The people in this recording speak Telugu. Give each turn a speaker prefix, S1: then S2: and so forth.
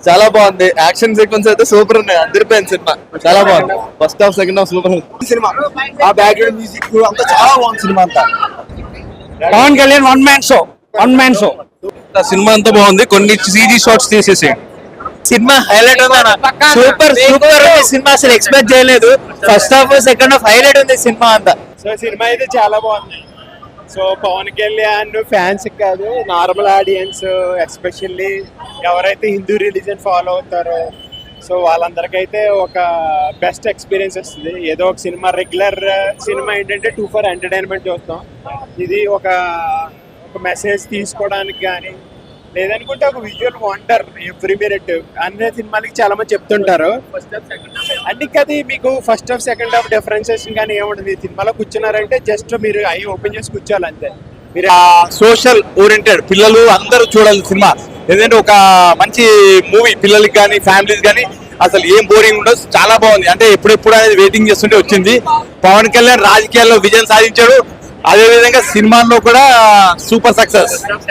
S1: చాలా బాగుంది. యాక్షన్ సీక్వెన్స్ అయితే సూపర్ ఉన్నాయి. అదిరిపోయింది సినిమా. చాలా బాగుంది. First half second half super ఉంది
S2: సినిమా. ఆ బ్యాక్గ్రౌండ్ మ్యూజిక్ అంతా చాలా బాగుంది సినిమా అంతా.
S3: Pawan Kalyan one man show.
S1: సినిమా అంతా బాగుంది. కొన్ని సీజీ షాట్స్ తీసేసి
S3: సినిమా హైలైట్ ఉంది. సూపర్ సినిమా, అసలు ఎక్స్పెక్ట్ చేయలేదు. First half second half highlight ఉంది సినిమా అంతా.
S4: సో సినిమా అయితే చాలా బాగుంది. సో పవన్ కళ్యాణ్ ఫ్యాన్స్ కాదు, నార్మల్ ఆడియన్స్, ఎస్పెషల్లీ ఎవరైతే హిందూ రిలీజన్ ఫాలో అవుతారో సో వాళ్ళందరికైతే ఒక బెస్ట్ ఎక్స్పీరియన్స్ వస్తుంది. ఏదో ఒక సినిమా, రెగ్యులర్ సినిమా ఏంటంటే 2 ఫర్ ఎంటర్టైన్మెంట్ చూస్తాం. ఇది ఒక మెసేజ్ తీసుకోవడానికి కానీ లేదనుకుంటే ఒక విజువల్ వండర్ ఎవ్రీ మినిట్. అన్ని సినిమాలకి చాలా మంది చెప్తుంటారు అందుకే అది మీకు first half second half differences కానీ ఏముంటుంది. ఈ సినిమాలో కూర్చున్నారంటే జస్ట్ మీరు ఐ ఓపెన్ చేసి కూర్చోవాలి అంతే. మీరు
S1: సోషల్ ఓరియంటెడ్ పిల్లలు అందరూ చూడాలి సినిమా. ఎందుకంటే ఒక మంచి మూవీ పిల్లలకి కానీ ఫ్యామిలీస్ కానీ అసలు ఏం బోరింగ్ ఉండదు. చాలా బాగుంది. అంటే ఎప్పుడెప్పుడు అనేది వెయిటింగ్ చేస్తుంటే వచ్చింది. పవన్ కళ్యాణ్ రాజకీయాల్లో విజయం సాధించాడు. అదే విధంగా సినిమాల్లో కూడా సూపర్ సక్సెస్.